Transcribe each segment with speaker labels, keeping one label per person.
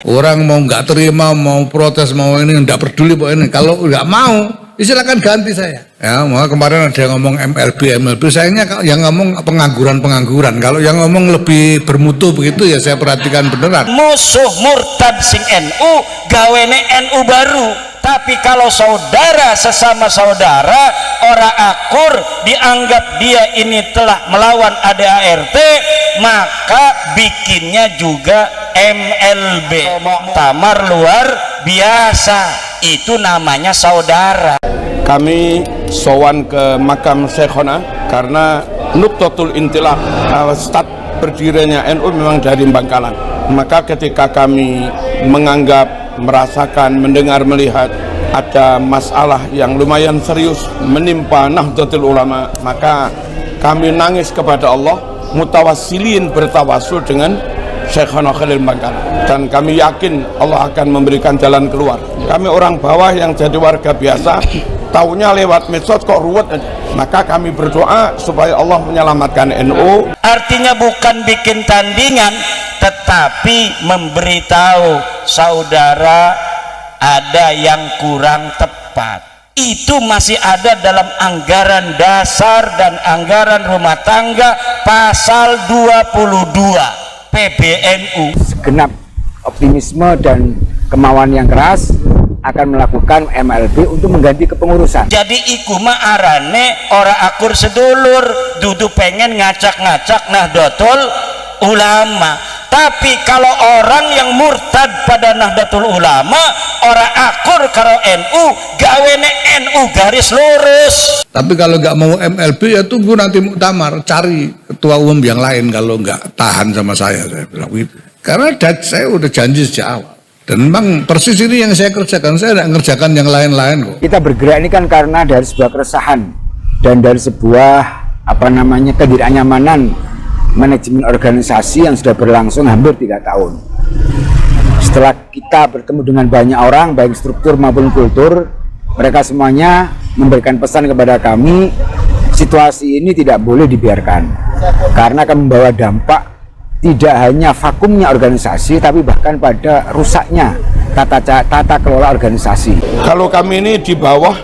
Speaker 1: Orang mau nggak terima, mau protes, mau ini nggak peduli pokoknya. Kalau nggak mau, silakan ganti saya. Ya, maka kemarin ada yang ngomong MLB, sayangnya yang ngomong pengangguran. Kalau yang ngomong lebih bermutu begitu ya saya perhatikan beneran.
Speaker 2: Musuh murtad sing NU, gawene NU baru. Tapi kalau saudara sesama saudara, orang akur dianggap dia ini telah melawan ADART, maka bikinnya juga MLB, muktamar luar biasa. Itu namanya saudara.
Speaker 3: Kami sowan ke makam Syekhona karena Nuqtatul Intilaq, start berdirinya NU memang dari Bangkalan. Maka ketika kami menganggap, merasakan, mendengar, melihat ada masalah yang lumayan serius menimpa Nahdlatul Ulama, maka kami nangis kepada Allah, mutawassilin, bertawasul dengan Syekhona Khalil Bangkalan, dan kami yakin Allah akan memberikan jalan keluar. Kami orang bawah yang jadi warga biasa, taunya lewat medsos kok ruwet aja. Maka kami berdoa supaya Allah menyelamatkan NU.
Speaker 2: Artinya bukan bikin tandingan, tetapi memberitahu saudara ada yang kurang tepat. Itu masih ada dalam anggaran dasar dan anggaran rumah tangga pasal 22 PBNU.
Speaker 4: Segenap optimisme dan kemauan yang keras akan melakukan MLB untuk mengganti kepengurusan.
Speaker 2: Jadi iku mah arane ora akur sedulur, dudu pengen ngacak-ngacak Nahdlatul Ulama. Tapi kalau orang yang murtad pada Nahdlatul Ulama, ora akur karo NU, gawene NU garis lurus.
Speaker 1: Tapi kalau nggak mau MLB ya tunggu nanti muktamar, cari ketua umum yang lain kalau nggak tahan sama saya bilang gitu. Karena saya udah janji sejak awal. Dan memang persis ini yang saya kerjakan, saya tidak mengerjakan yang lain-lain kok.
Speaker 4: Kita bergerak ini kan karena dari sebuah keresahan dan dari sebuah ketidaknyamanan manajemen organisasi yang sudah berlangsung hampir 3 tahun. Setelah kita bertemu dengan banyak orang, baik struktur maupun kultur, mereka semuanya memberikan pesan kepada kami, situasi ini tidak boleh dibiarkan karena akan membawa dampak tidak hanya vakumnya organisasi, tapi bahkan pada rusaknya tata kelola organisasi.
Speaker 3: Kalau kami ini di bawah,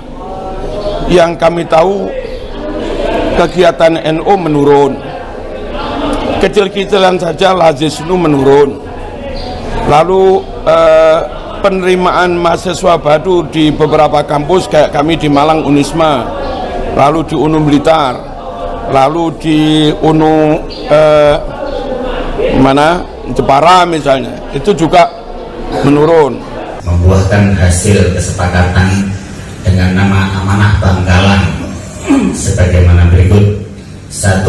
Speaker 3: yang kami tahu kegiatan NU menurun, kecil-kecilan saja Lazisnu menurun. Lalu penerimaan mahasiswa baru di beberapa kampus kayak kami di Malang Unisma, lalu di Unu Blitar, lalu di Unu Jepara misalnya, itu juga menurun.
Speaker 5: Membuahkan hasil kesepakatan dengan nama Amanah Bangkalan sebagaimana berikut. 1.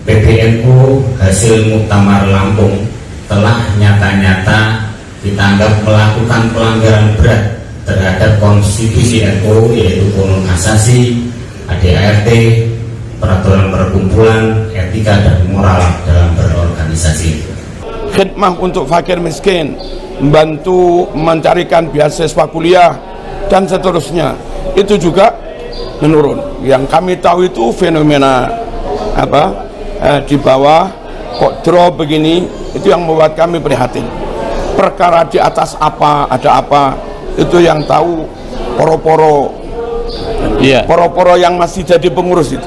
Speaker 5: PBNU hasil Muktamar Lampung telah nyata-nyata kita anggap melakukan pelanggaran berat terhadap konstitusi NU, yaitu Qanun Asasi, ADART, peraturan perkumpulan, etika dan moral dalam berorganisasi.
Speaker 3: Khidmah untuk fakir miskin, membantu mencarikan beasiswa kuliah dan seterusnya, itu juga menurun. Yang kami tahu itu fenomena di bawah kok drop begini, itu yang membuat kami prihatin. Perkara di atas apa, ada apa, itu yang tahu poro-poro, poro-poro yang masih jadi pengurus itu.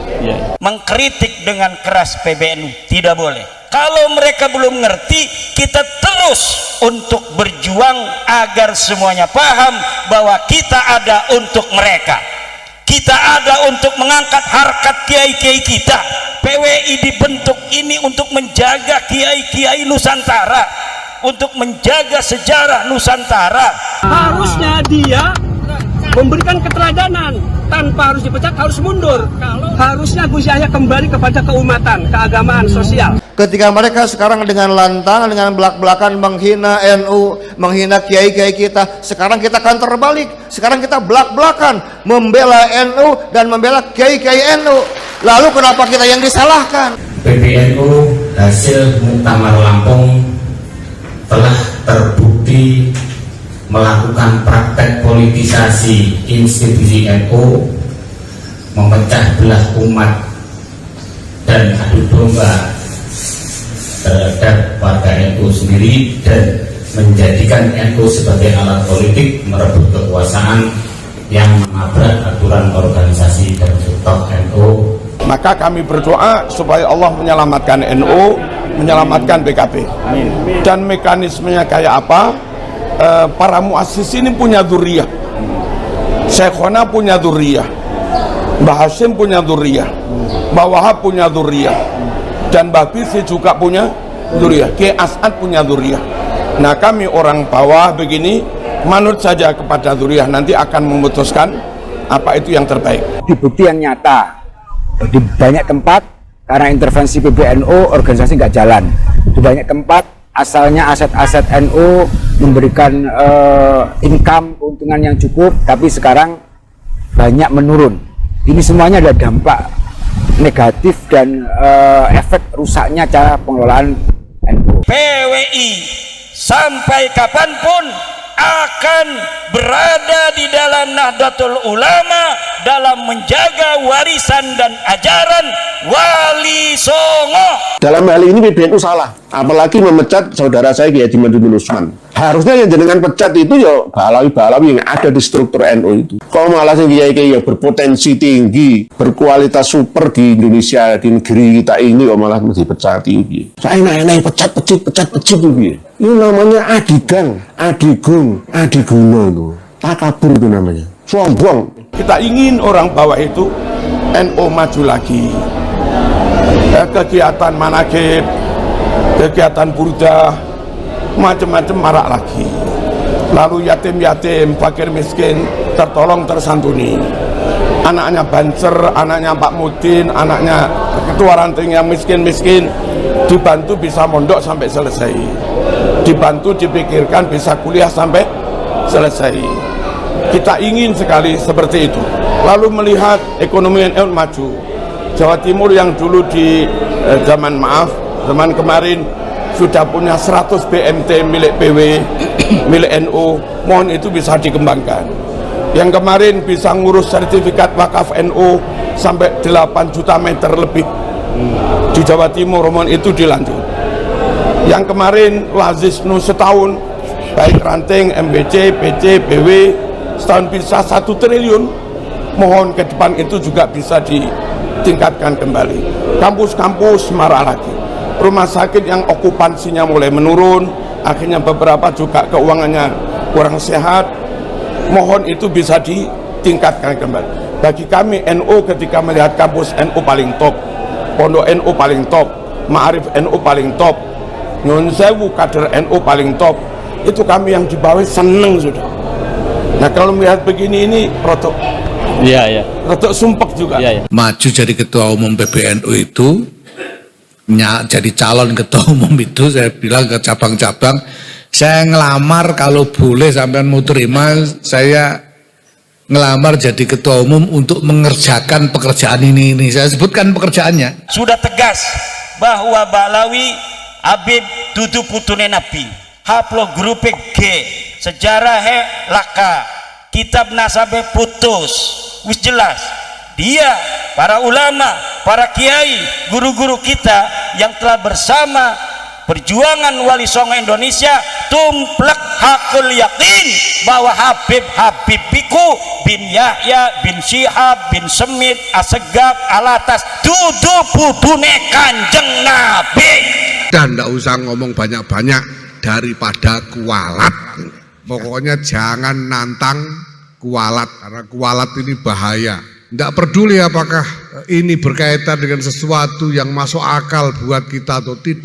Speaker 2: Mengkritik dengan keras PBNU tidak boleh. Kalau mereka belum ngerti, kita terus untuk berjuang agar semuanya paham bahwa kita ada untuk mereka. Kita ada untuk mengangkat harkat kiai-kiai kita. PWI dibentuk ini untuk menjaga kiai-kiai Nusantara, untuk menjaga sejarah Nusantara.
Speaker 6: Harusnya dia memberikan keteladanan, tanpa harus dipecat, harus mundur. Harusnya Gus Yahya kembali kepada keumatan, keagamaan, sosial.
Speaker 7: Ketika mereka sekarang dengan lantang, dengan belak-belakan menghina NU, menghina kiai-kiai kita, sekarang kita akan terbalik. Sekarang kita belak-belakan membela NU dan membela kiai-kiai NU. Lalu kenapa kita yang disalahkan?
Speaker 5: PBNU hasil Muktamar Lampung telah terbukti melakukan praktek politisasi institusi NU, memecah belah umat dan adu domba terhadap warga NU sendiri, dan menjadikan NU sebagai alat politik merebut kekuasaan yang menabrak aturan organisasi dan struktur NU.
Speaker 3: Maka kami berdoa supaya Allah menyelamatkan NU, menyelamatkan PKB. Dan mekanismenya kayak apa? Para muassis ini punya dzurriyyah. Syekhona punya dzurriyyah. Mbah Hashim punya dzurriyyah. Mbah Wahab punya dzurriyyah. Dan Mbah Bisi juga punya dzurriyyah. Kiai As'ad punya dzurriyyah. Nah, kami orang bawah begini manut saja kepada dzurriyyah, nanti akan memutuskan apa itu yang terbaik.
Speaker 4: Di bukti yang nyata di banyak tempat karena intervensi PBNU organisasi nggak jalan. Di banyak tempat asalnya aset-aset NU memberikan income keuntungan yang cukup, tapi sekarang banyak menurun. Ini semuanya ada dampak negatif dan efek rusaknya cara pengelolaan NU.
Speaker 2: PWI sampai kapanpun akan berada di dalam Nahdlatul Ulama dalam menjaga warisan dan ajaran Wali Songo.
Speaker 8: Dalam hal ini PBNU salah, apalagi memecat saudara saya Kiai Haji Madudin Usman. Harusnya yang jenengan pecat itu ya balawi-balawi yang ada di struktur NU itu. Kok malah sing kiai-kiai ya berpotensi tinggi, berkualitas super di Indonesia, di negeri kita ini kok malah dipecat tinggi. Saya enak-enak pecat itu. Ini namanya adigang, adigung, adiguna itu. Takabur itu namanya. Sombong.
Speaker 3: Kita ingin orang bawah itu NU maju lagi. Kegiatan manakib, kegiatan burdah, macam-macam marak lagi. Lalu yatim-yatim, fakir miskin tertolong tersantuni. Anaknya Banser, anaknya Pak Mudin, anaknya ketua ranting yang miskin-miskin dibantu bisa mondok sampai selesai. Dibantu dipikirkan bisa kuliah sampai selesai. Kita ingin sekali seperti itu. Lalu melihat ekonomi NU maju. Jawa Timur yang dulu di zaman kemarin sudah punya 100 BMT milik PW, milik NU, mohon itu bisa dikembangkan. Yang kemarin bisa ngurus sertifikat wakaf NU sampai 8 juta meter lebih di Jawa Timur, mohon itu dilanjut. Yang kemarin Lazisnu setahun, baik ranting, MBC, PC, BW, setahun bisa 1 triliun, mohon ke depan itu juga bisa ditingkatkan kembali. Kampus-kampus marah lagi. Rumah sakit yang okupansinya mulai menurun, akhirnya beberapa juga keuangannya kurang sehat, mohon itu bisa ditingkatkan kembali. Bagi kami NU ketika melihat kampus NU paling top, pondok NU paling top, Ma'arif NU paling top, Nyun Sewu kader NU paling top, itu kami yang di bawah seneng sudah. Nah kalau melihat begini ini rotok sumpek juga.
Speaker 1: Maju jadi ketua umum PBNU itu, jadi calon ketua umum itu saya bilang ke cabang-cabang, saya ngelamar kalau boleh sampean mau terima, saya ngelamar jadi ketua umum untuk mengerjakan pekerjaan ini. Saya sebutkan pekerjaannya.
Speaker 2: Sudah tegas bahwa Balawi Habib Dudu Putune Nabi, Haplo Grupe G, sejarah he laka, kitab nasabe putus, wis jelas. Dia, para ulama, para kiai, guru-guru kita yang telah bersama perjuangan Wali Songo Indonesia tumplek hakul yakin bahwa Habib Biku bin Yahya bin Syihab bin Semit Asegaf Alatas dudu putune Kanjeng Nabi.
Speaker 9: Dan tidak usah ngomong banyak-banyak daripada kualat. Pokoknya jangan nantang kualat, karena kualat ini bahaya. Tidak peduli apakah ini berkaitan dengan sesuatu yang masuk akal buat kita atau tidak.